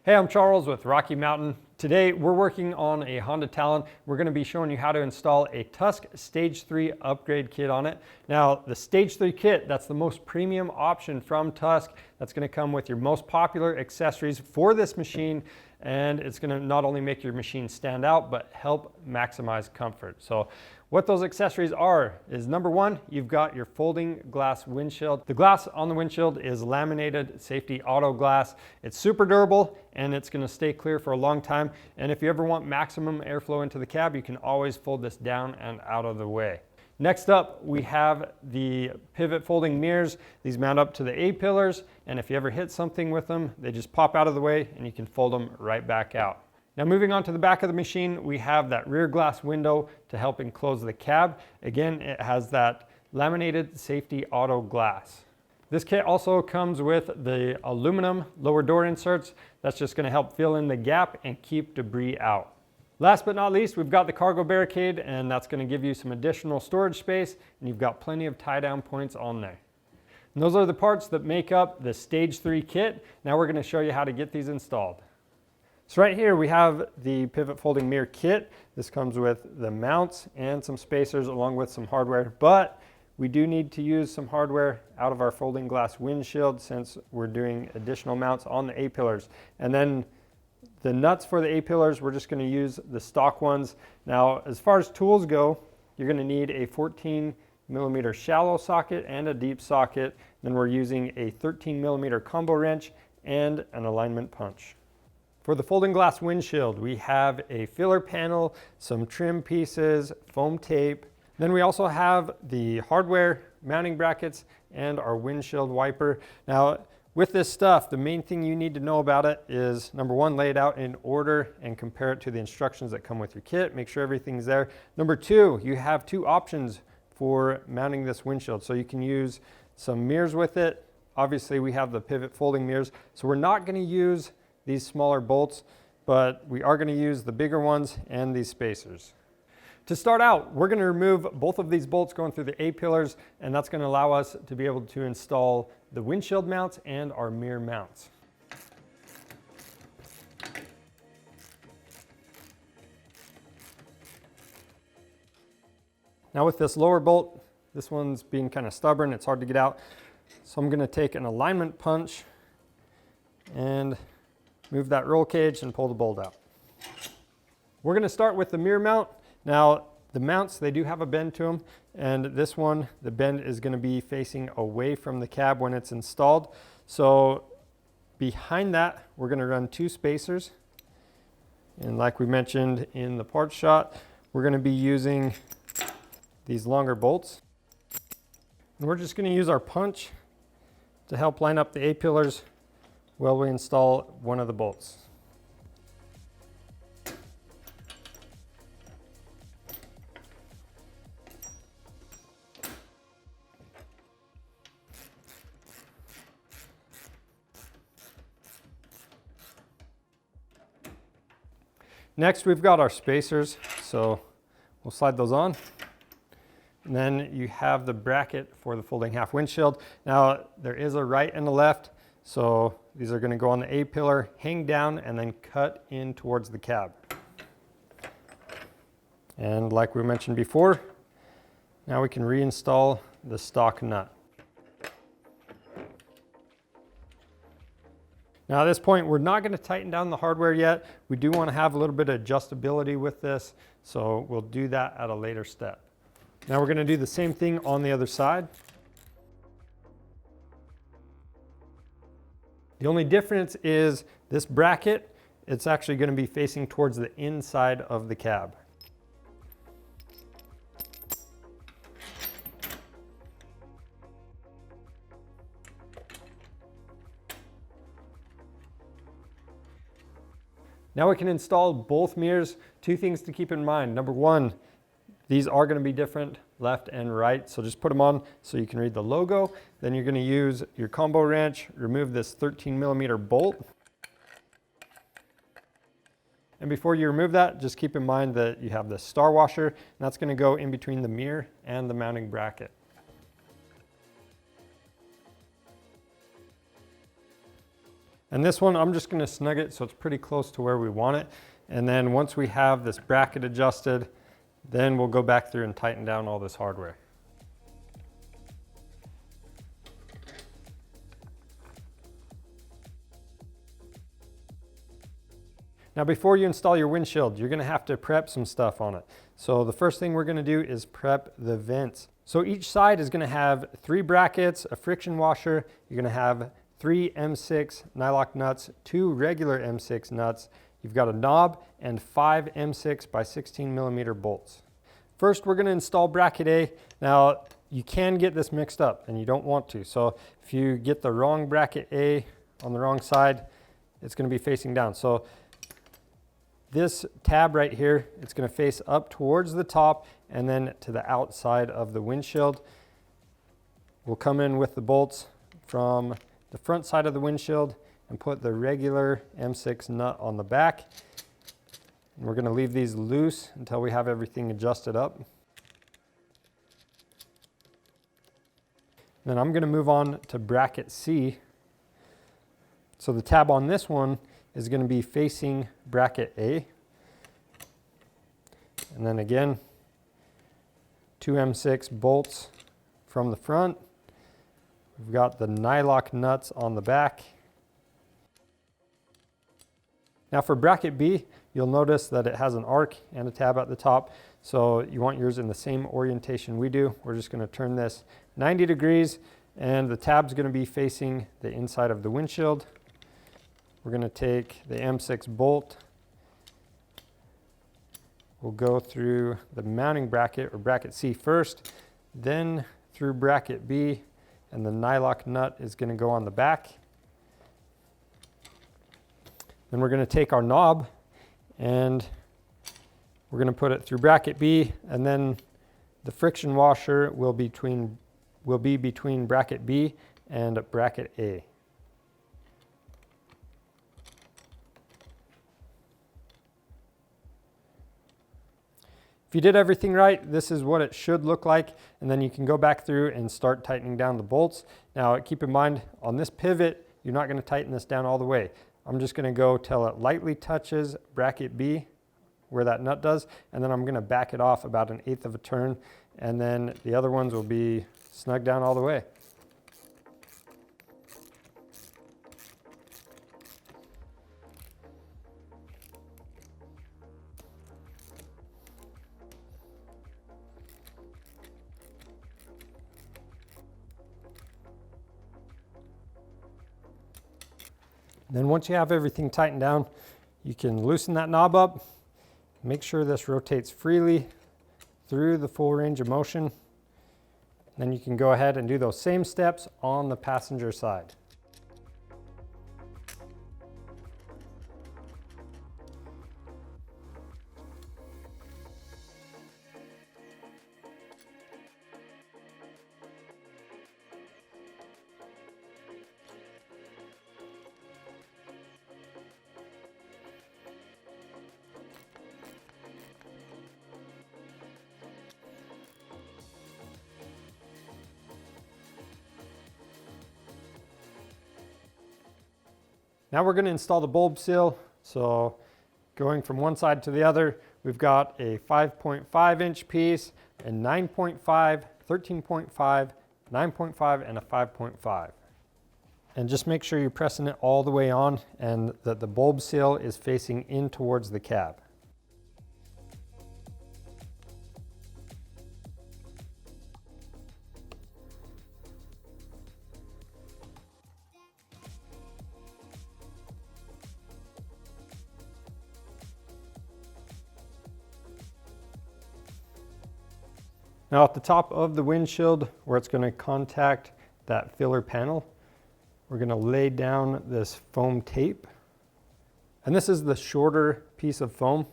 Hey, I'm Charles with Rocky Mountain. Today we're working on a Honda Talon. We're going to be showing you how to install a Tusk Stage 3 upgrade kit on it. Now the Stage 3 kit, that's the most premium option from Tusk. That's going to come with your most popular accessories for this machine, and it's going to not only make your machine stand out but help maximize comfort. So what those accessories are is, number one, you've got your folding glass windshield. The glass on the windshield is laminated safety auto glass. It's super durable and it's going to stay clear for a long time. And if you ever want maximum airflow into the cab, you can always fold this down and out of the way. Next up, we have the pivot folding mirrors. These mount up to the A-pillars, and if you ever hit something with them, they just pop out of the way and you can fold them right back out. Now moving on to the back of the machine, we have that rear glass window to help enclose the cab. Again, it has that laminated safety auto glass. This kit also comes with the aluminum lower door inserts. That's just going to help fill in the gap and keep debris out. Last but not least, we've got the cargo barricade, and that's going to give you some additional storage space, and you've got plenty of tie-down points on there. And those are the parts that make up the Stage 3 kit. Now we're going to show you how to get these installed. So right here we have the pivot folding mirror kit. This comes with the mounts and some spacers along with some hardware, but we do need to use some hardware out of our folding glass windshield since we're doing additional mounts on the A-pillars. And then the nuts for the A-pillars, we're just going to use the stock ones. Now as far as tools go, you're going to need a 14mm shallow socket and a deep socket. Then we're using a 13mm combo wrench and an alignment punch. For the folding glass windshield, we have a filler panel, some trim pieces, foam tape. Then we also have the hardware mounting brackets and our windshield wiper. Now, with this stuff, the main thing you need to know about it is, number one, lay it out in order and compare it to the instructions that come with your kit. Make sure everything's there. Number two, you have two options for mounting this windshield. So you can use some mirrors with it. Obviously, we have the pivot folding mirrors. So we're not going to use these smaller bolts, but we are going to use the bigger ones and these spacers. To start out, we're going to remove both of these bolts going through the A-pillars, and that's going to allow us to be able to install the windshield mounts and our mirror mounts. Now with this lower bolt, this one's being kind of stubborn, it's hard to get out. So I'm going to take an alignment punch and move that roll cage and pull the bolt out. We're going to start with the mirror mount. Now the mounts, they do have a bend to them, and this one, the bend is going to be facing away from the cab when it's installed. So behind that, we're going to run two spacers. And like we mentioned in the parts shot, we're going to be using these longer bolts. And we're just going to use our punch to help line up the A-pillars while we install one of the bolts. Next, we've got our spacers, so we'll slide those on. And then you have the bracket for the folding half windshield. Now, there is a right and a left, so these are going to go on the A-pillar, hang down, and then cut in towards the cab. And like we mentioned before, now we can reinstall the stock nut. Now at this point, we're not going to tighten down the hardware yet. We do want to have a little bit of adjustability with this, so we'll do that at a later step. Now we're going to do the same thing on the other side. The only difference is this bracket, it's actually going to be facing towards the inside of the cab. Now we can install both mirrors. Two things to keep in mind. Number one, these are going to be different left and right, so just put them on so you can read the logo. Then you're going to use your combo wrench, remove this 13mm bolt. And before you remove that, just keep in mind that you have the star washer, and that's going to go in between the mirror and the mounting bracket. And this one, I'm just going to snug it so it's pretty close to where we want it. And then once we have this bracket adjusted, then we'll go back through and tighten down all this hardware. Now before you install your windshield, you're going to have to prep some stuff on it. So the first thing we're going to do is prep the vents. So each side is going to have 3 brackets, a friction washer. You're going to have 3 M6 nylock nuts, 2 regular M6 nuts. You've got a knob and 5 M6 by 16 millimeter bolts. First, we're going to install bracket A. Now you can get this mixed up and you don't want to. So if you get the wrong bracket A on the wrong side, it's going to be facing down. So this tab right here, it's going to face up towards the top and then to the outside of the windshield. We'll come in with the bolts from the front side of the windshield and put the regular M6 nut on the back. And we're going to leave these loose until we have everything adjusted up. Then I'm going to move on to bracket C. So the tab on this one is going to be facing bracket A. And then again, 2 M6 bolts from the front. We've got the nylock nuts on the back. Now for bracket B, you'll notice that it has an arc and a tab at the top. So you want yours in the same orientation we do. We're just going to turn this 90 degrees and the tab's going to be facing the inside of the windshield. We're going to take the M6 bolt. We'll go through the mounting bracket or bracket C first, then through bracket B, and the nylock nut is going to go on the back. Then we're going to take our knob and we're going to put it through bracket B, and then the friction washer will be between bracket B and bracket A. If you did everything right, this is what it should look like, and then you can go back through and start tightening down the bolts. Now keep in mind, on this pivot, you're not going to tighten this down all the way. I'm just going to go till it lightly touches bracket B, where that nut does, and then I'm going to back it off about 1/8 of a turn, and then the other ones will be snug down all the way. Then once you have everything tightened down, you can loosen that knob up. Make sure this rotates freely through the full range of motion. Then you can go ahead and do those same steps on the passenger side. Now we're going to install the bulb seal. So going from one side to the other, we've got a 5.5 inch piece, a 9.5, 13.5, 9.5, and a 5.5. And just make sure you're pressing it all the way on and that the bulb seal is facing in towards the cab. Now at the top of the windshield, where it's going to contact that filler panel, we're going to lay down this foam tape. And this is the shorter piece of foam.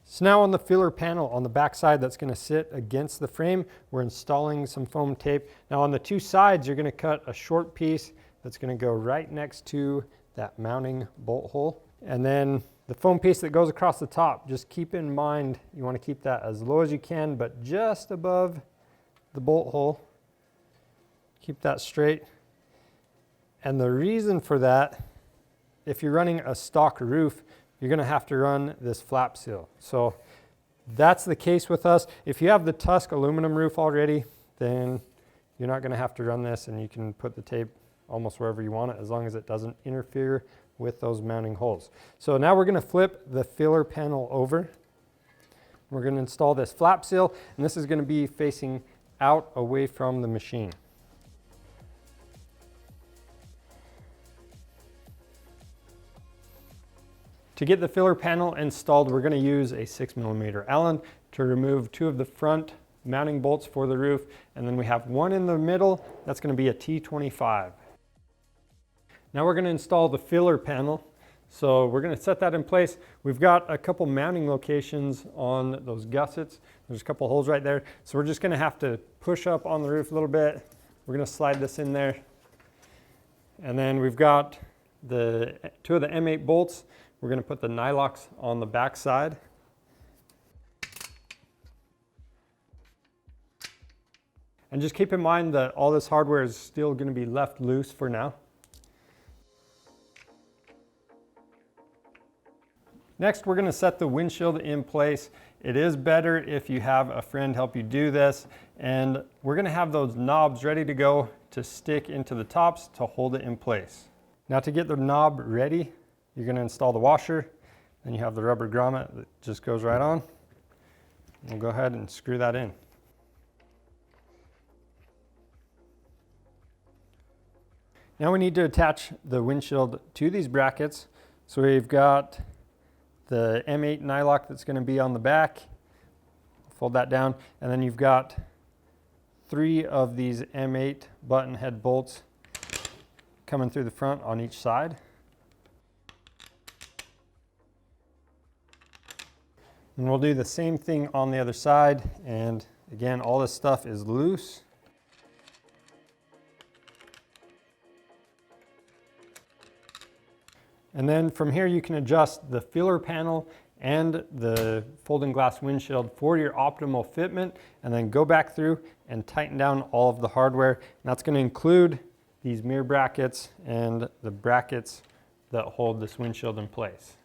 So now on the filler panel on the back side that's going to sit against the frame, we're installing some foam tape. Now on the two sides, you're going to cut a short piece that's going to go right next to that mounting bolt hole. And then the foam piece that goes across the top, just keep in mind, you want to keep that as low as you can, but just above the bolt hole. Keep that straight. And the reason for that, if you're running a stock roof, you're gonna have to run this flap seal. So that's the case with us. If you have the Tusk aluminum roof already, then you're not gonna have to run this, and you can put the tape almost wherever you want it, as long as it doesn't interfere with those mounting holes. So now we're gonna flip the filler panel over. We're gonna install this flap seal, and this is gonna be facing out away from the machine. To get the filler panel installed, we're going to use a 6mm Allen to remove 2 of the front mounting bolts for the roof, and then we have 1 in the middle. That's going to be a T25. Now we're going to install the filler panel. So we're going to set that in place. We've got a couple mounting locations on those gussets. There's a couple holes right there. So we're just going to have to push up on the roof a little bit. We're going to slide this in there. And then we've got the 2 of the M8 bolts. We're going to put the nylocks on the back side. And just keep in mind that all this hardware is still going to be left loose for now. Next, we're going to set the windshield in place. It is better if you have a friend help you do this. And we're going to have those knobs ready to go to stick into the tops to hold it in place. Now to get the knob ready, you're going to install the washer. Then you have the rubber grommet that just goes right on. We'll go ahead and screw that in. Now we need to attach the windshield to these brackets. So we've got the M8 nylock that's going to be on the back. Fold that down, and then you've got 3 of these M8 button head bolts coming through the front on each side. And we'll do the same thing on the other side, and again, all this stuff is loose. And then from here you can adjust the filler panel and the folding glass windshield for your optimal fitment, and then go back through and tighten down all of the hardware. And that's going to include these mirror brackets and the brackets that hold this windshield in place.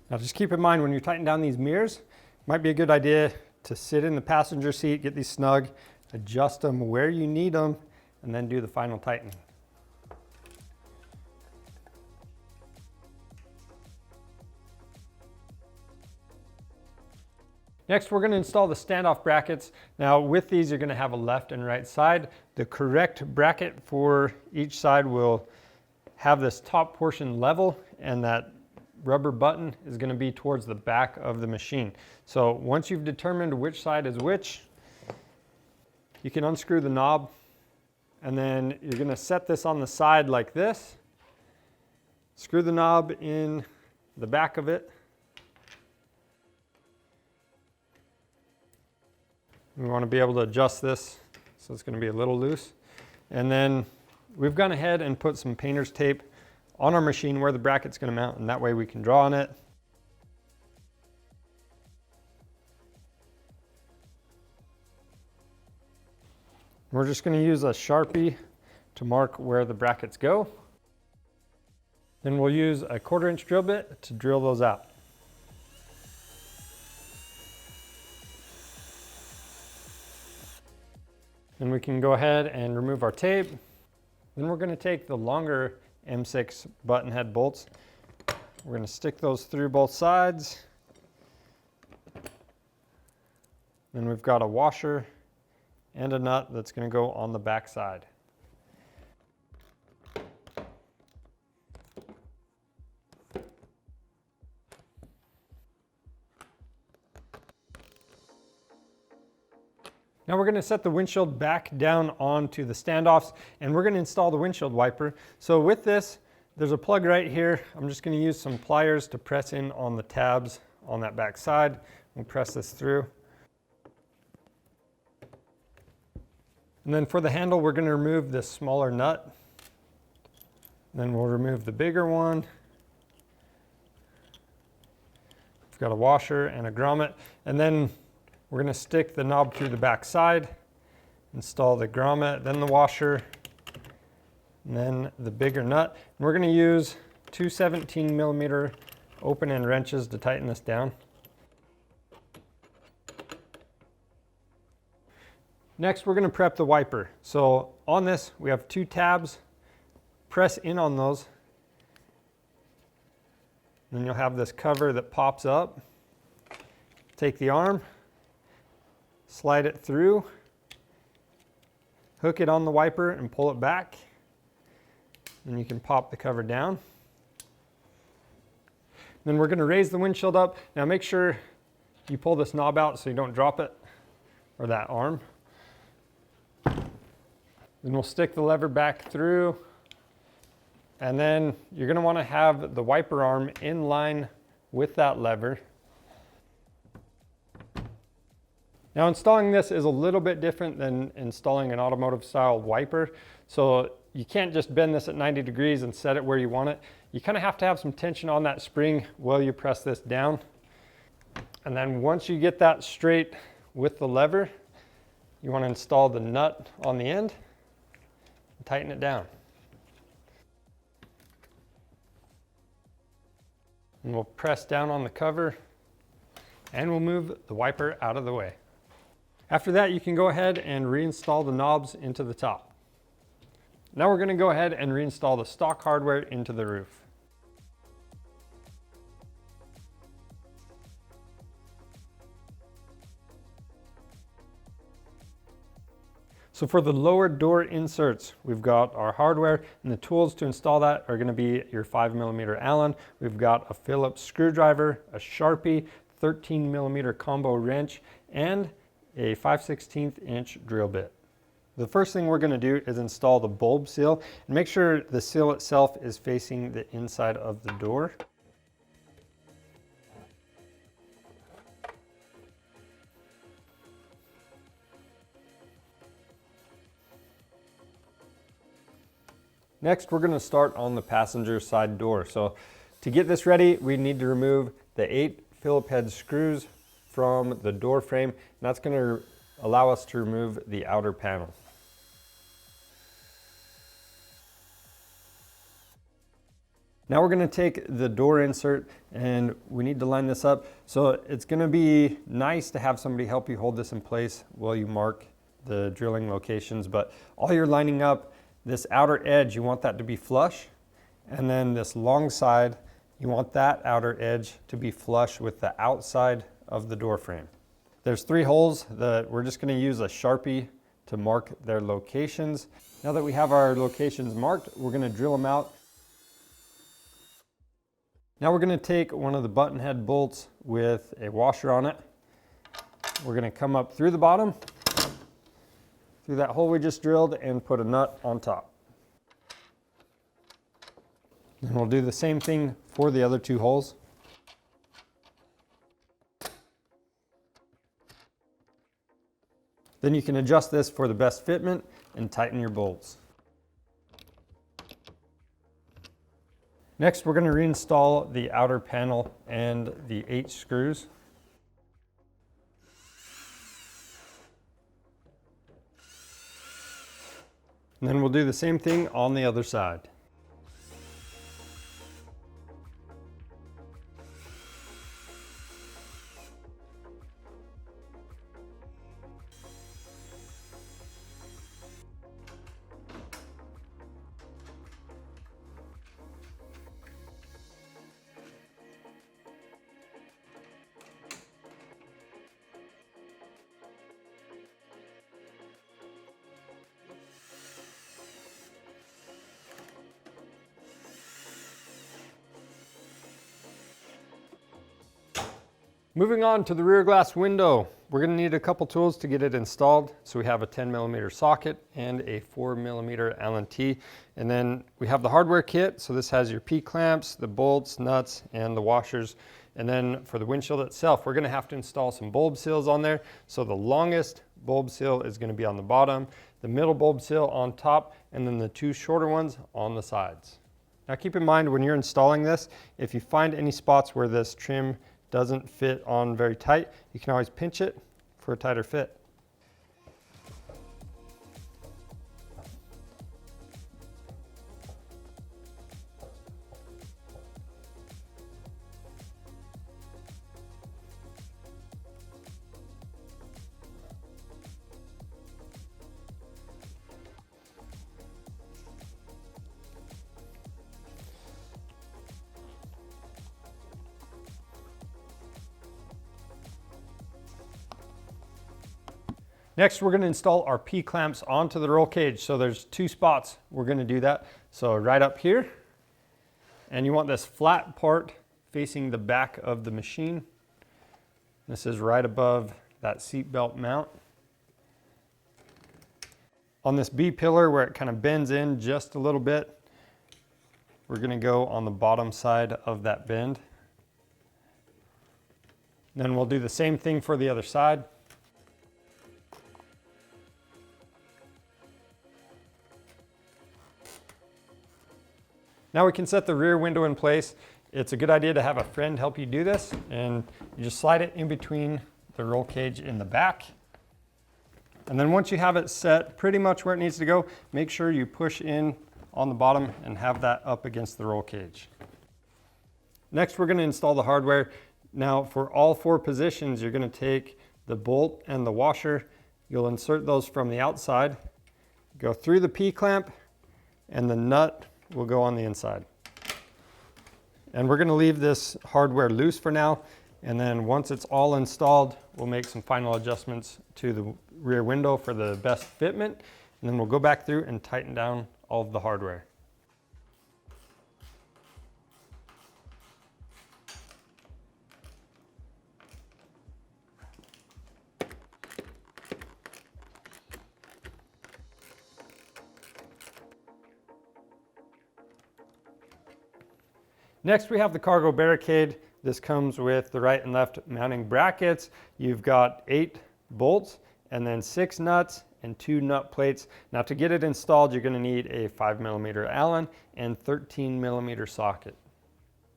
Now just keep in mind, when you're tightening down these mirrors, it might be a good idea to sit in the passenger seat, get these snug, adjust them where you need them, and then do the final tightening. Next, we're going to install the standoff brackets. Now with these, you're going to have a left and right side. The correct bracket for each side will have this top portion level, and that rubber button is going to be towards the back of the machine. So once you've determined which side is which, you can unscrew the knob, and then you're going to set this on the side like this. Screw the knob in the back of it. We want to be able to adjust this, so it's going to be a little loose. And then we've gone ahead and put some painter's tape on our machine where the bracket's going to mount, and that way we can draw on it. We're just going to use a Sharpie to mark where the brackets go. Then we'll use a 1/4 inch drill bit to drill those out. Then we can go ahead and remove our tape. Then we're going to take the longer M6 button head bolts. We're going to stick those through both sides. Then we've got a washer and a nut that's going to go on the back side. Now we're going to set the windshield back down onto the standoffs, and we're going to install the windshield wiper. So with this, there's a plug right here. I'm just going to use some pliers to press in on the tabs on that back side. We'll press this through. And then for the handle, we're going to remove this smaller nut. Then we'll remove the bigger one. We've got a washer and a grommet, and then we're going to stick the knob through the back side, install the grommet, then the washer, and then the bigger nut. And we're going to use two 17mm open end wrenches to tighten this down. Next, we're going to prep the wiper. So on this, we have two tabs. Press in on those. Then you'll have this cover that pops up. Take the arm, slide it through, hook it on the wiper and pull it back. Then you can pop the cover down. Then we're going to raise the windshield up. Now make sure you pull this knob out so you don't drop it, or that arm. Then we'll stick the lever back through, and then you're going to want to have the wiper arm in line with that lever. Now installing this is a little bit different than installing an automotive style wiper. So you can't just bend this at 90 degrees and set it where you want it. You kind of have to have some tension on that spring while you press this down. And then once you get that straight with the lever, you want to install the nut on the end and tighten it down. And we'll press down on the cover and we'll move the wiper out of the way. After that, you can go ahead and reinstall the knobs into the top. Now we're going to go ahead and reinstall the stock hardware into the roof. So for the lower door inserts, we've got our hardware, and the tools to install that are going to be your 5mm Allen. We've got a Phillips screwdriver, a Sharpie, 13mm combo wrench, and a 5/16 inch drill bit. The first thing we're going to do is install the bulb seal, and make sure the seal itself is facing the inside of the door. Next, we're going to start on the passenger side door. So to get this ready, we need to remove the 8 Phillips head screws from the door frame, and that's going to allow us to remove the outer panel. Now we're going to take the door insert and we need to line this up. So it's going to be nice to have somebody help you hold this in place while you mark the drilling locations, but all you're lining up, this outer edge, you want that to be flush, and then this long side, you want that outer edge to be flush with the outside of the door frame. There's 3 holes that we're just going to use a Sharpie to mark their locations. Now that we have our locations marked, we're going to drill them out. Now we're going to take one of the button head bolts with a washer on it. We're going to come up through the bottom, through that hole we just drilled, and put a nut on top. And we'll do the same thing for the other 2 holes. Then you can adjust this for the best fitment and tighten your bolts. Next, we're going to reinstall the outer panel and the 8 screws. And then we'll do the same thing on the other side. Moving on to the rear glass window. We're going to need a couple tools to get it installed. So we have a 10mm socket and a 4mm Allen T. And then we have the hardware kit. So this has your P-clamps, the bolts, nuts, and the washers. And then for the windshield itself, we're going to have to install some bulb seals on there. So the longest bulb seal is going to be on the bottom, the middle bulb seal on top, and then the two shorter ones on the sides. Now keep in mind when you're installing this, if you find any spots where this trim doesn't fit on very tight, you can always pinch it for a tighter fit. Next, we're going to install our P-clamps onto the roll cage. So there's two spots we're going to do that. So right up here, and you want this flat part facing the back of the machine. This is right above that seat belt mount. On this B pillar where it kind of bends in just a little bit, we're going to go on the bottom side of that bend. Then we'll do the same thing for the other side. Now we can set the rear window in place. It's a good idea to have a friend help you do this, and you just slide it in between the roll cage in the back. And then once you have it set pretty much where it needs to go, make sure you push in on the bottom and have that up against the roll cage. Next, we're going to install the hardware. Now for all four positions, you're going to take the bolt and the washer. You'll insert those from the outside, go through the P-clamp, and the nut will go on the inside. And we're going to leave this hardware loose for now, and then once it's all installed, we'll make some final adjustments to the rear window for the best fitment, and then we'll go back through and tighten down all of the hardware. Next, we have the cargo barricade. This comes with the right and left mounting brackets. You've got 8 bolts and then 6 nuts and 2 nut plates. Now to get it installed, you're going to need a 5mm Allen and 13mm socket.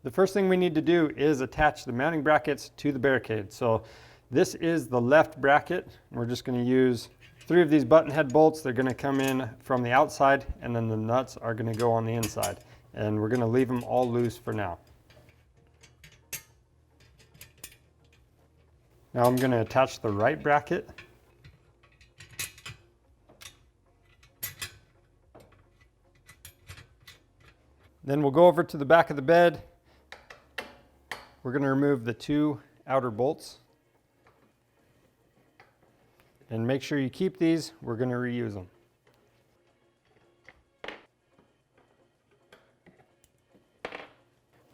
The first thing we need to do is attach the mounting brackets to the barricade. So this is the left bracket. We're just going to use 3 of these button head bolts. They're going to come in from the outside, and then the nuts are going to go on the inside. And we're going to leave them all loose for now. Now I'm going to attach the right bracket. Then we'll go over to the back of the bed. We're going to remove the 2 outer bolts. And make sure you keep these. We're going to reuse them.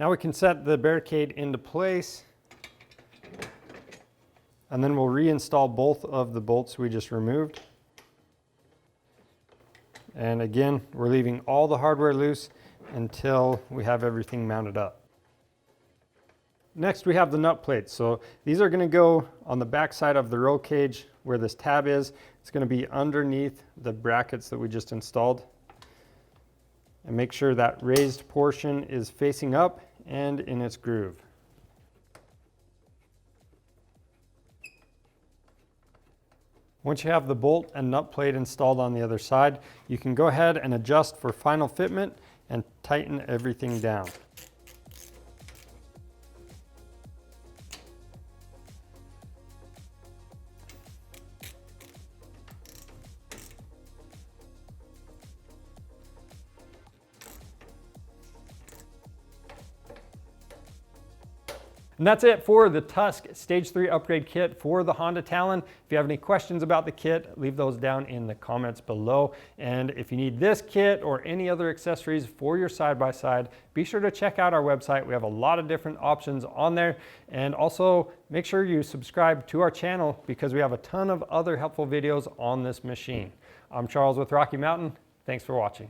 Now we can set the barricade into place, and then we'll reinstall both of the bolts we just removed. And again, we're leaving all the hardware loose until we have everything mounted up. Next, we have the nut plates. So these are going to go on the back side of the roll cage where this tab is. It's going to be underneath the brackets that we just installed. And make sure that raised portion is facing up and in its groove. Once you have the bolt and nut plate installed on the other side, you can go ahead and adjust for final fitment and tighten everything down. And that's it for the Tusk Stage 3 Upgrade Kit for the Honda Talon. If you have any questions about the kit, leave those down in the comments below. And if you need this kit or any other accessories for your side-by-side, be sure to check out our website. We have a lot of different options on there. And also make sure you subscribe to our channel because we have a ton of other helpful videos on this machine. I'm Charles with Rocky Mountain. Thanks for watching.